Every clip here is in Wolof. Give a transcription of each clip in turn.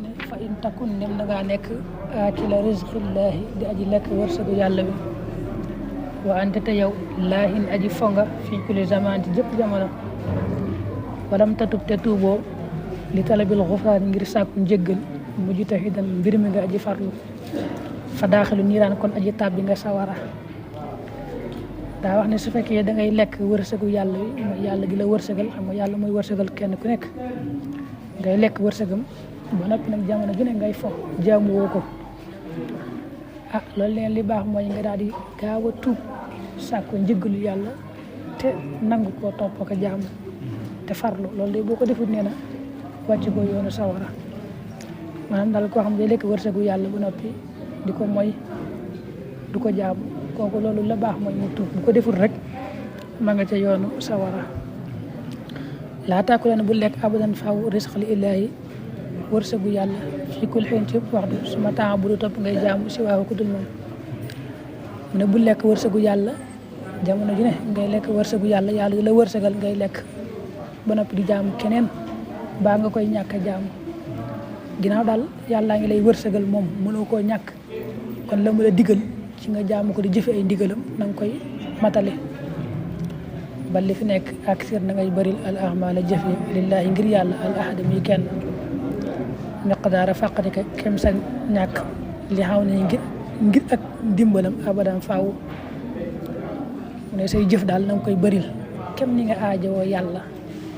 ne fa in takun nem da ngaa nekk aakila rizqillaahi di aji lekk wërsëgu yàlla bi wa anta te yow laahin aji fonga fii kulli zaman ci jëpp jamono walam tatub te tuuboo li talabil xufraan ngir sàkku njéggal mujj taxidan mbir mi nga aji farlu fa daaxilu niiraan kon aji tàbbi nga sawara daa wax ne su fekkee da ngay lekk wërsëgu yàlla bi mooy yàlla gi la wërsëgal xam nga yàlla mooy wërsëgal kenn ku nekk ngay lekk wërsëgam ba noppi nag jamono ju ne ngay fo jaamu woo ko loolu leen li baax mooy nga daal di gaaw a tuub sàkku njëggalu yàlla te nangu koo topp ko jaamu te farlu loolu de boo ko defut nee na wàcc ko yoonu sawara maanaam daal koo xam ne day lekk wërsëgu yàlla ba noppi di ko mooy du ko jaamu kooku loolu la baax mooy mu tuub bu ko defut rek ma nga ca yoonu sawara laa tàkku leen bu lekk abadan faw risqal ilaahi wërsëgu yàlla fii kul xiin ci yëpp waxtu su ma temps bu du topp ngay jaamu si waaw ku dul moom mu ne bu lekk wërsëgu yàlla jamono ju ne ngay lekk wërsëgu yàlla yàlla di la wërsëgal ngay lekk ba noppi di jaamu keneen baa nga koy ñàkk a jaamu ginnaaw daal yàllaa ngi lay wërsëgal moom mënoo koo ñàkk kon la mu la digal ci nga jaamu ko di jëfe ay ndigalam na nga koy matale ba li fi nekk ak sir na ngay bëril al ahmaala jëfe lillaahi ngir yàlla al ahad mi kenn miqdaara faqrika kem sa ñàkk li xaw ne ngir ak ndimbalam abadan faaw mu ne say jëf daal na nga koy bëril kem ni nga aajowoo yàlla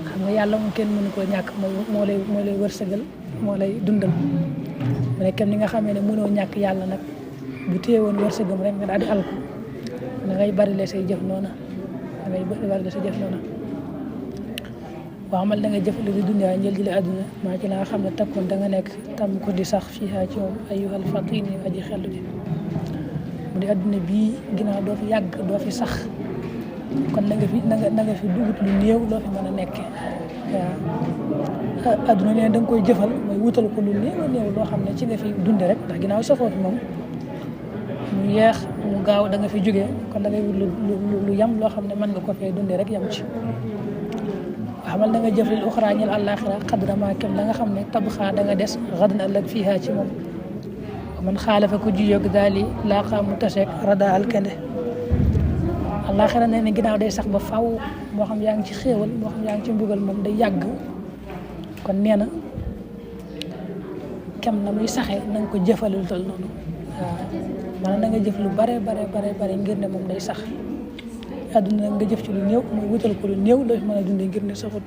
xam nga yàlla moom kenn mënu koo ñàkk moo lay wërsëgal moo lay dundal mu ne kem ni nga xamee ne mënoo ñàkk yàlla nag bu téye woon wërsëgam rek nga daal di alku da ngay barile say jëf noona waamal da nga jëf li di dunyaa njël ji la àdduna maa ci la nga xam ne takkoon da nga nekk tam ko di sax fii ci moom ayyuhal fatini aji xellu ji mu di àdduna bii ginnaaw doo fi yàgg doo fi sax kon na nga fi dugut lu néew loo fi mën a nekke waaw àdduna nee da nga koy jëfal mooy wutal ko lu néew loo xam ne ci nga fi dunde rek ndax ginnaaw safoo fi moom mu yeex mu gaaw da nga fi jógee kon da ngay wut lu yam loo xam ne mën nga ko fee dundee rek yam ci xamal da nga jëf lil uxraa ñil àllaaxira xadra maa kem la nga xam ne tabxaa da nga des xadan ëllëg fiihaa ci moom man xaalafa ko jiyoog daal di laaqa mu taseeg rada alkende àllaaxira nee na ginnaaw day sax ba faw moo xam yaa ngi ci xéewal moo xam yaa ngi ci mbugal moom day yàgg kon nee na kem na muy saxee na nga ko jëfalul tol noonu waaw maanaam da nga jëf lu bare ngir ne moom day sax àdduna nga jëf ci lu néew mooy wutal ko lu néew loo fi mën a dundee ngir ne saxut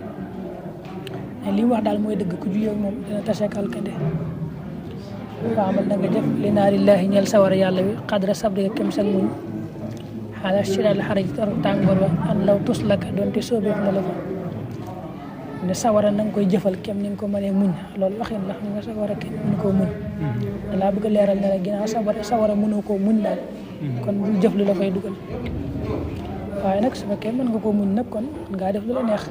mais li mu wax daal mooy dëgg ku juyoo moom dina taseeg alkande waaw man da nga jëf li naarillaahi ñeel sawara yàlla bi xadra sabri kem sag muñ xaala siral xaraj tar tàngoor wa an law tus laka doonte soobeef na la ko ne sawara na nga koy jëfal kem ni nga ko mënee muñ loolu waxin la xam nga sawara kenn mënu koo muñ da laa bëgg a leeral ne la ginnaaw sawara mënoo koo muñ daal kon bul jëf lu la koy dugal waaye nag su fekkee mën nga koo muñ nag kon ngaa def lu la neex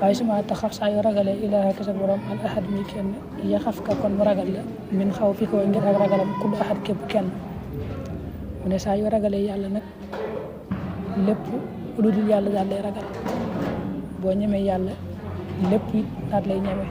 waaye su ma taxaf saa yu ragalee ilaaha ka sa borom al ahad mi kenn yaxaf ka kon mu ragal la min xaw fi ko ngir ak ragalam kullu ahad képp kenn mu ne saa yu ragalee yàlla nag lépp lu dul yàlla daal lay ragal boo ñemee yàlla lépp it daal lay ñeme